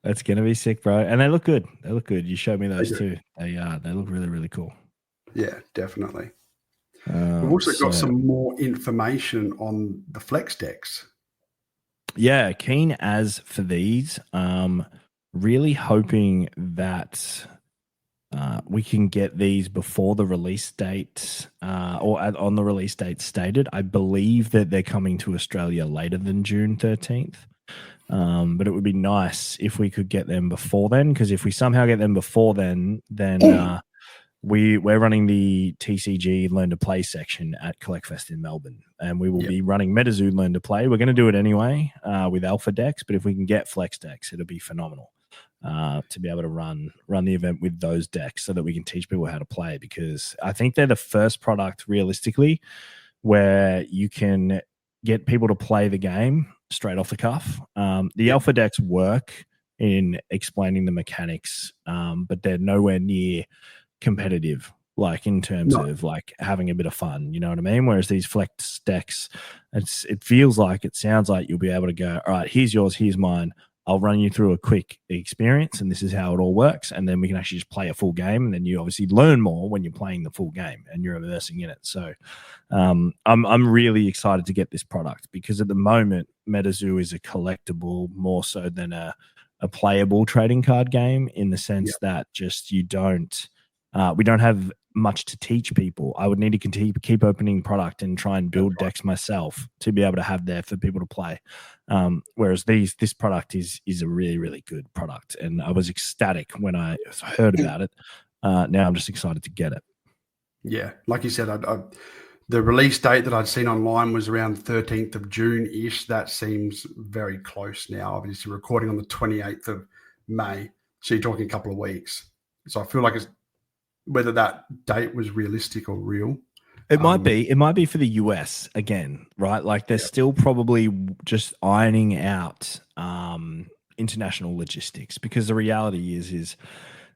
That's going to be sick, bro. And they look good. They look good. You showed me those too. They look really, really cool. Yeah, definitely. We've also got some more information on the Flex decks. Yeah, keen as for these. Really hoping that we can get these before the release date on the release date stated. I believe that they're coming to Australia later than June 13th. But it would be nice if we could get them before then, because if we somehow get them before then we're running the TCG Learn to Play section at Collect Fest in Melbourne, and we will be running MetaZoo Learn to Play. We're going to do it anyway with alpha decks, but if we can get flex decks, it'll be phenomenal to be able to run the event with those decks so that we can teach people how to play, because I think they're the first product realistically where you can get people to play the game straight off the cuff. The alpha decks work in explaining the mechanics, but they're nowhere near competitive, like in terms of like having a bit of fun, you know what I mean? Whereas these flex decks, it sounds like you'll be able to go, all right, here's yours, here's mine. I'll run you through a quick experience, and this is how it all works. And then we can actually just play a full game, and then you obviously learn more when you're playing the full game and you're immersing in it. So I'm really excited to get this product, because at the moment MetaZoo is a collectible more so than a playable trading card game, in the sense that just we don't have much to teach people. I would need to keep opening product and try and build decks myself to be able to have there for people to play. Whereas this product is a really, really good product. And I was ecstatic when I heard about it. Now I'm just excited to get it. Yeah. Like you said, the release date that I'd seen online was around 13th of June-ish. That seems very close now. Obviously, recording on the 28th of May. So you're talking a couple of weeks. So I feel like whether that date was realistic or real. It might be for the US again, right? Like they're still probably just ironing out international logistics, because the reality is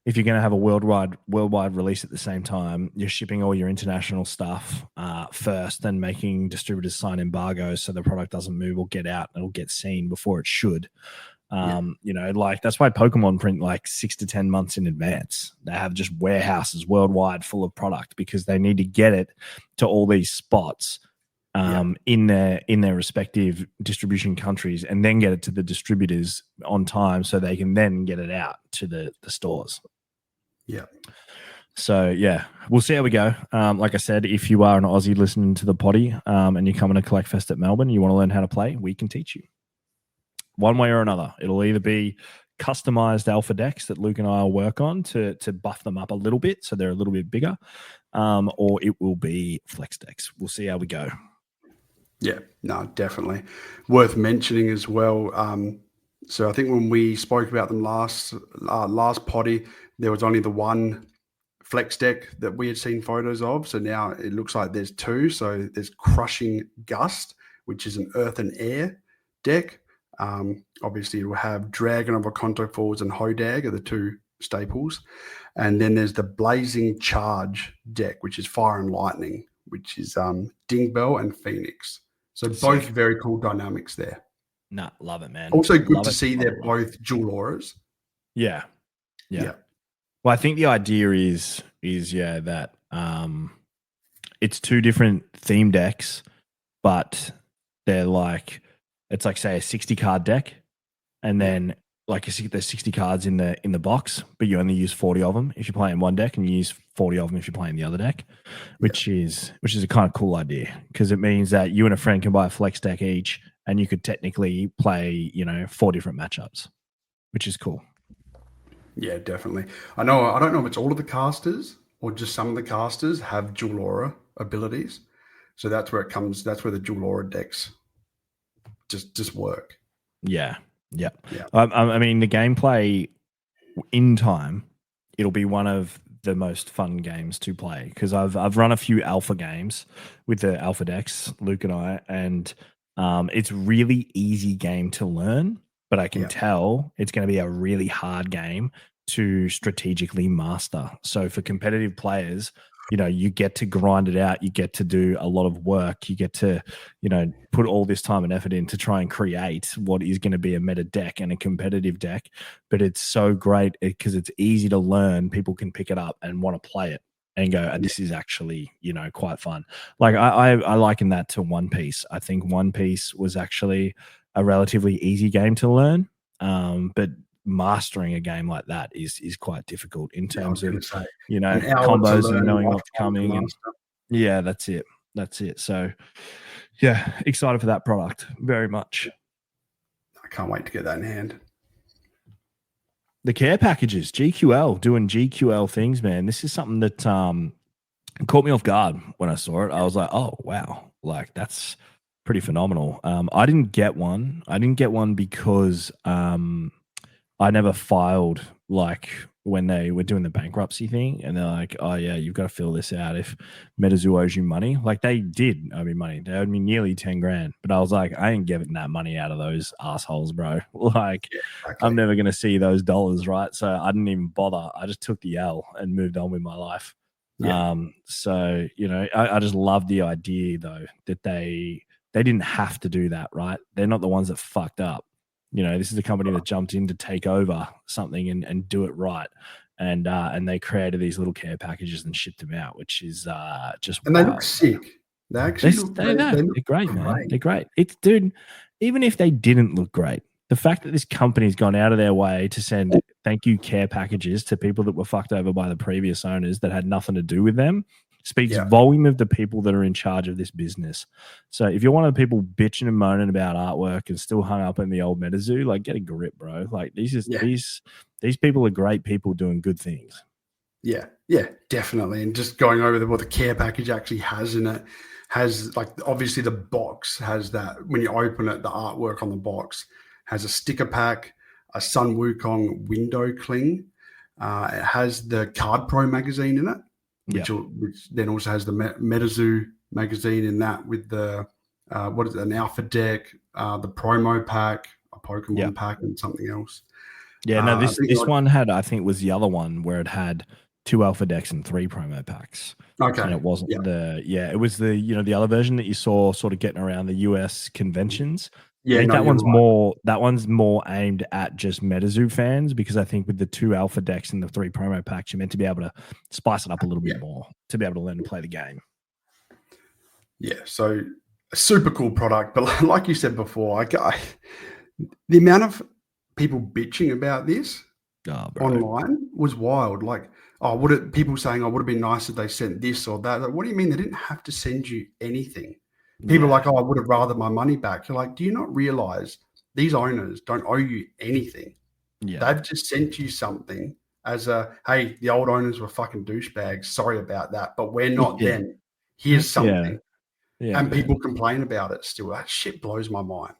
if you're going to have a worldwide release at the same time, you're shipping all your international stuff first and making distributors sign embargoes so the product doesn't move or get out. It'll get seen before it should. Like that's why Pokemon print like 6 to 10 months in advance. They have just warehouses worldwide full of product, because they need to get it to all these spots in their respective distribution countries, and then get it to the distributors on time so they can then get it out to the stores. Yeah. So yeah, we'll see how we go. Like I said, if you are an Aussie listening to the potty and you're coming to Collect Fest at Melbourne, you want to learn how to play, we can teach you. One way or another. It'll either be customized alpha decks that Luke and I will work on to buff them up a little bit so they're a little bit bigger, or it will be flex decks. We'll see how we go. Yeah, no, definitely. Worth mentioning as well. So I think when we spoke about them last potty, there was only the one flex deck that we had seen photos of. So now it looks like there's two. So there's Crushing Gust, which is an earth and air deck. Obviously, it will have Dragon of Oconto Falls and Hodag are the two staples. And then there's the Blazing Charge deck, which is Fire and Lightning, which is Dingbell and Phoenix. So both very cool dynamics there. Nah, love it, man. Also good love to it. see they're both dual auras. Yeah. Well, I think the idea is that it's two different theme decks, but they're like, it's like, say, a 60 card deck, and then like there's 60 cards in the box, but you only use 40 of them if you're playing one deck, and you use 40 of them if you're playing the other deck, which is a kind of cool idea, because it means that you and a friend can buy a flex deck each, and you could technically play 4 different matchups, which is cool. Yeah, definitely. I don't know if it's all of the casters or just some of the casters have dual aura abilities. So that's where it comes. That's where the dual aura decks just work. Yeah. I mean, the gameplay in time, it'll be one of the most fun games to play, because I've run a few alpha games with the alpha decks, Luke and I, and it's really easy game to learn, but I can tell it's going to be a really hard game to strategically master. So for competitive players, you get to grind it out. You get to do a lot of work. You get to, put all this time and effort in to try and create what is going to be a meta deck and a competitive deck. But it's so great because it's easy to learn. People can pick it up and want to play it and go, and this is actually, quite fun. Like I liken that to One Piece. I think One Piece was actually a relatively easy game to learn. But mastering a game like that is quite difficult in terms of combos and knowing what's coming. And that's it. So excited for that product very much. I can't wait to get that in hand. The care packages, GQL, doing GQL things, man. This is something that caught me off guard when I saw it. I was like, oh wow, like that's pretty phenomenal. I didn't get one because I never filed, like when they were doing the bankruptcy thing, and they're like, oh yeah, you've got to fill this out if MetaZoo owes you money. Like they did owe me money. They owed me nearly 10 grand, but I was like, I ain't giving that money out of those assholes, bro. Like I'm never going to see those dollars. Right. So I didn't even bother. I just took the L and moved on with my life. So, I just love the idea though, that they didn't have to do that. Right. They're not the ones that fucked up. This is a company that jumped in to take over something and do it right. And they created these little care packages and shipped them out, which is just and wild. They look sick. They actually they're great, man. They're great. It's, dude, even if they didn't look great, the fact that this company's gone out of their way to send thank you care packages to people that were fucked over by the previous owners that had nothing to do with them speaks volume of the people that are in charge of this business. So if you're one of the people bitching and moaning about artwork and still hung up in the old MetaZoo, like get a grip, bro. Like these people are great people doing good things. Yeah, definitely. And just going over what the care package actually has in it, has like obviously the box has that when you open it, the artwork on the box has a sticker pack, a Sun Wukong window cling. It has the Card Pro magazine in it. Which then also has the MetaZoo magazine in that with the an alpha deck, the promo pack, a Pokemon pack, and something else. This one had, I think, was the other one where it had 2 alpha decks and 3 promo packs. Okay, and it wasn't it was the other version that you saw sort of getting around the US conventions. Yeah, I think that one's more aimed at just MetaZoo fans, because I think with the 2 alpha decks and the 3 promo packs, you're meant to be able to spice it up a little bit more to be able to learn to play the game. Yeah, so a super cool product, but like you said before, the amount of people bitching about this online was wild. Like, people saying, would have been nice if they sent this or that. Like, what do you mean they didn't have to send you anything? People are like, I would have rather my money back. You're like, do you not realize these owners don't owe you anything? Yeah. They've just sent you something as hey, the old owners were fucking douchebags. Sorry about that, but we're not them. Here's something. And people complain about it still. That shit blows my mind.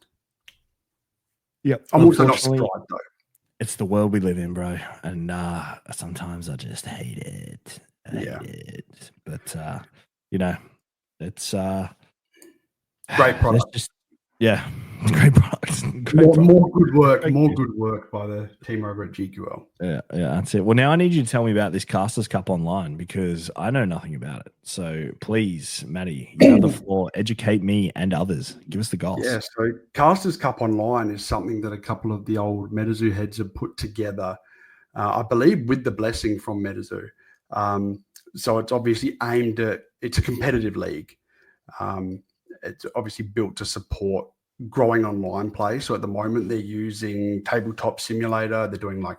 Yep. I'm also not surprised though. It's the world we live in, bro. And sometimes I just hate it. I hate it. But, it's... great product. Yeah, great products. More good work by the team over at GQL. Yeah, that's it. Well, now I need you to tell me about this Casters Cup online because I know nothing about it. So please, Matty, you have the floor. Educate me and others. Give us the goss. Yeah, so Casters Cup Online is something that a couple of the old MetaZoo heads have put together, I believe with the blessing from MetaZoo. So it's obviously aimed at, it's a competitive league. It's obviously built to support growing online play. So at the moment they're using Tabletop Simulator. They're doing like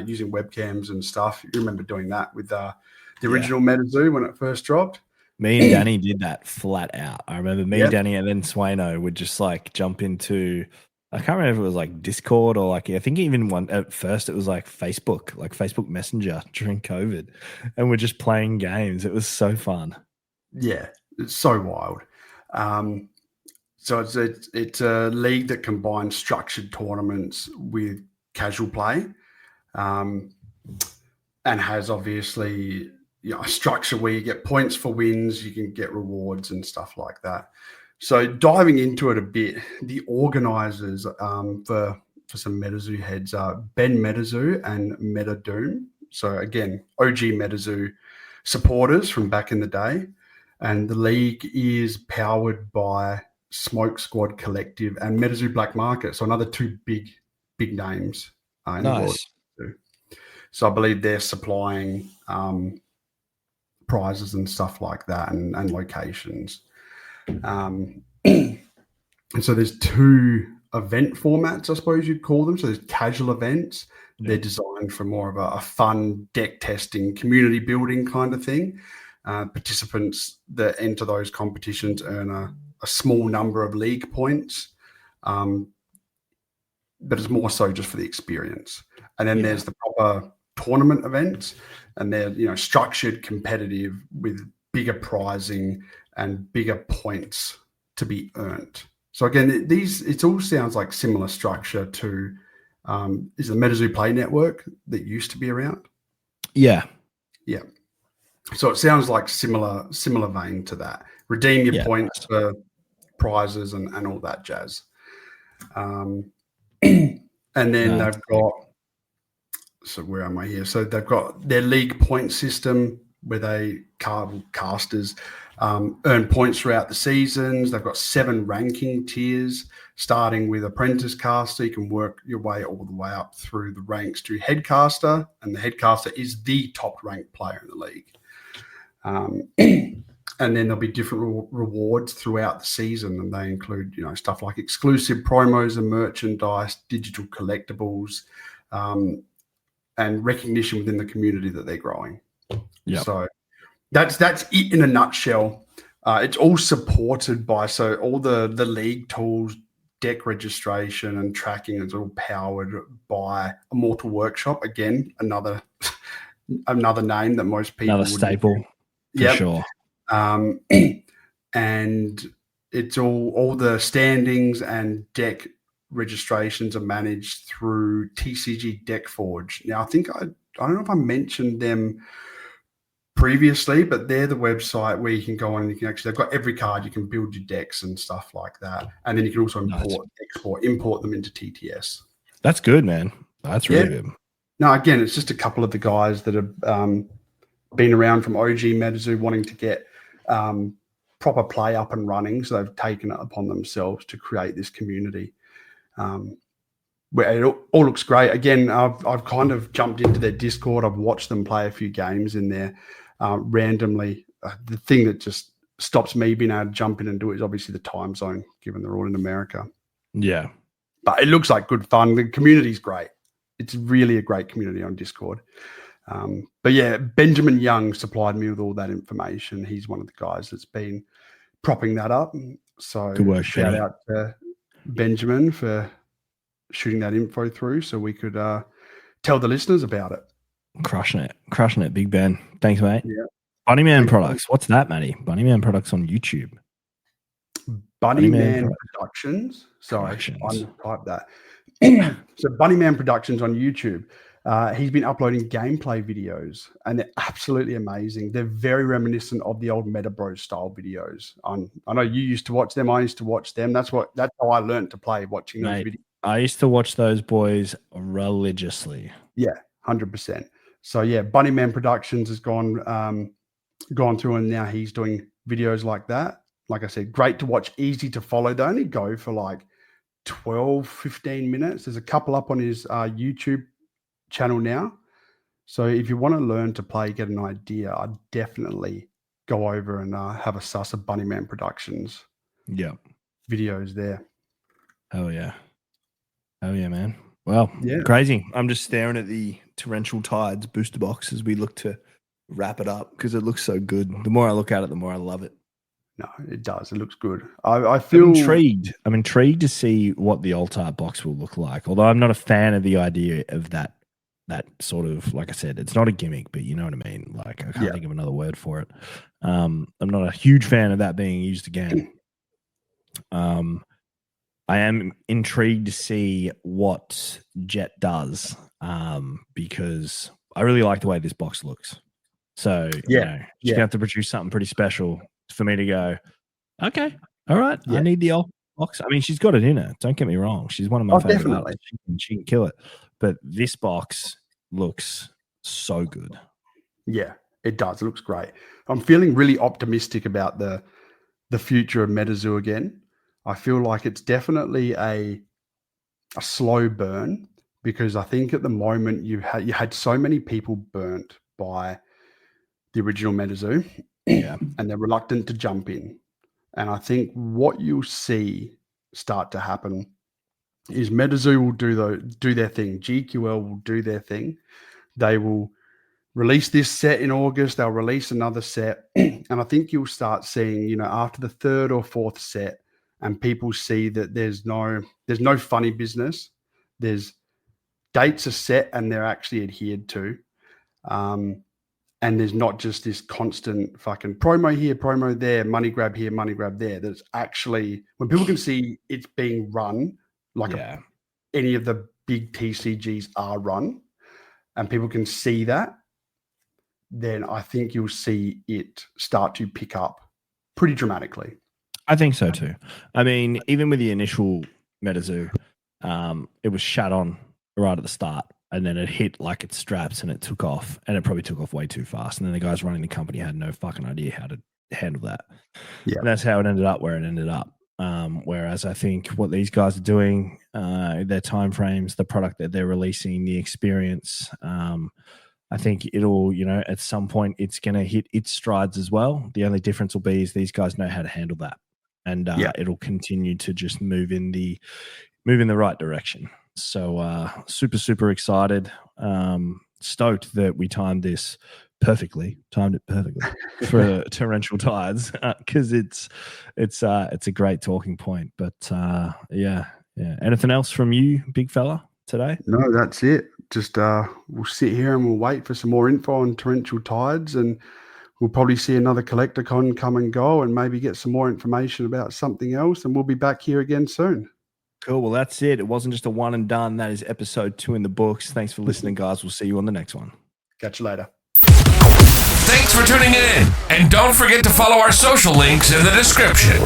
using webcams and stuff. You remember doing that with the original MetaZoo when it first dropped? Me and Danny did that flat out. I remember me, Danny, and then Swano would just like jump into, I can't remember if it was like Discord or like, I think even one at first it was like Facebook Messenger during COVID. And we're just playing games. It was so fun. Yeah, it's so wild. So it's a league that combines structured tournaments with casual play, and has obviously a structure where you get points for wins, you can get rewards and stuff like that. So diving into it a bit, the organisers for some MetaZoo heads are Ben MetaZoo and MetaDoom. So again, OG MetaZoo supporters from back in the day. And the league is powered by Smoke Squad Collective and MetaZoo Black Market. So another two big names. Nice. So I believe they're supplying prizes and stuff like that and locations. And so there's two event formats, I suppose you'd call them. So there's casual events. Yeah. They're designed for more of a fun deck testing, community building kind of thing. Participants that enter those competitions earn a small number of league points, but it's more so just for the experience. And then there's the proper tournament events, and they're structured, competitive with bigger prizing and bigger points to be earned. So again, it all sounds like similar structure to is the MetaZoo Play Network that used to be around. Yeah. So it sounds like similar vein to that. Redeem your points for prizes and all that jazz. And then they've got, so where am I here? So they've got their league point system where casters earn points throughout the seasons. They've got 7 ranking tiers, starting with apprentice caster. You can work your way all the way up through the ranks to head caster, and the head caster is the top ranked player in the league. And then there'll be different rewards throughout the season, and they include stuff like exclusive promos and merchandise, digital collectibles, and recognition within the community that they're growing. Yeah. So that's it in a nutshell. It's all supported by all the league tools, deck registration and tracking is all powered by Immortal Workshop. Again, another name that most people another staple. For sure. And it's all the standings and deck registrations are managed through TCG Deck Forge. Now, I think I don't know if I mentioned them previously, but they're the website where you can go on and you can they've got every card, you can build your decks and stuff like that. And then you can also import them into TTS. That's good, man. That's really good. No, again, it's just a couple of the guys that have been around from OG MetaZoo wanting to get proper play up and running. So they've taken it upon themselves to create this community. Where it all looks great. Again, I've kind of jumped into their Discord. I've watched them play a few games in there randomly. The thing that just stops me being able to jump in and do it is obviously the time zone, given they're all in America. Yeah. But it looks like good fun. The community's great. It's really a great community on Discord. But yeah, Benjamin Young supplied me with all that information. He's one of the guys that's been propping that up. So good work, shout out to Benjamin for shooting that info through so we could tell the listeners about it. Crushing it, Big Ben. Thanks, mate. Yeah. Bunnyman Products. What's that, Matty? Bunnyman Products on YouTube. Bunnyman Productions. Sorry, I typed that. So Bunnyman Productions on YouTube. He's been uploading gameplay videos, and they're absolutely amazing. They're very reminiscent of the old Meta Bros style videos. I know you used to watch them. I used to watch them. That's how I learned to play, watching those videos. I used to watch those boys religiously. Yeah, 100%. So yeah, Bunnyman Productions has gone through, and now he's doing videos like that. Like I said, great to watch, easy to follow. They only go for like 12, 15 minutes. There's a couple up on his YouTube channel now. So if you want to learn to play, get an idea, I'd definitely go over and have a suss of Bunnyman Productions. Yeah. Videos there. Oh yeah. Oh yeah, man. Well, yeah. Crazy. I'm just staring at the Torrential Tides booster box as we look to wrap it up because it looks so good. The more I look at it, the more I love it. No, it does. It looks good. I feel intrigued. I'm intrigued to see what the alt art box will look like. Although I'm not a fan of the idea of that sort of, like I said, it's not a gimmick, but you know what I mean? Like I can't think of another word for it. I'm not a huge fan of that being used again. I am intrigued to see what Jet does because I really like the way this box looks. So, she's going to have to produce something pretty special for me to go, okay, all right, I need the old box. I mean, she's got it in her. Don't get me wrong. She's one of my favorite artists. She can kill it. But this box looks so good. Yeah, it does. It looks great. I'm feeling really optimistic about the future of MetaZoo again. I feel like it's definitely a slow burn because I think at the moment you had so many people burnt by the original MetaZoo, and they're reluctant to jump in. And I think what you'll see start to happen is MetaZoo will do their thing. GQL will do their thing. They will release this set in August. They'll release another set, and I think you'll start seeing, after the third or fourth set, and people see that there's no funny business. There's dates are set and they're actually adhered to. And there's not just this constant fucking promo here, promo there, money grab here, money grab there. There's actually, when people can see it's being run like any of the big TCGs are run, and people can see that, then I think you'll see it start to pick up pretty dramatically. I think so too. I mean, even with the initial MetaZoo, it was shut on right at the start, and then it hit like its straps and it took off, and it probably took off way too fast. And then the guys running the company had no fucking idea how to handle that. Yeah, and that's how it ended up where it ended up. Whereas I think what these guys are doing, their time frames, the product that they're releasing, the experience, I think it'll, at some point it's going to hit its strides as well. The only difference will be is these guys know how to handle that. And it'll continue to just move in the right direction. So super, super excited. Stoked that we timed it perfectly for Torrential Tides because it's a great talking point. But anything else from you, big fella, today? No, that's it. Just we'll sit here and we'll wait for some more info on Torrential Tides, and we'll probably see another CollectorCon come and go and maybe get some more information about something else, and we'll be back here again soon. Cool. Well, that's it. It wasn't just a one and done. That is episode 2 in the books. Thanks for listening, guys. We'll see you on the next one. Catch you later. Thanks for tuning in. And don't forget to follow our social links in the description.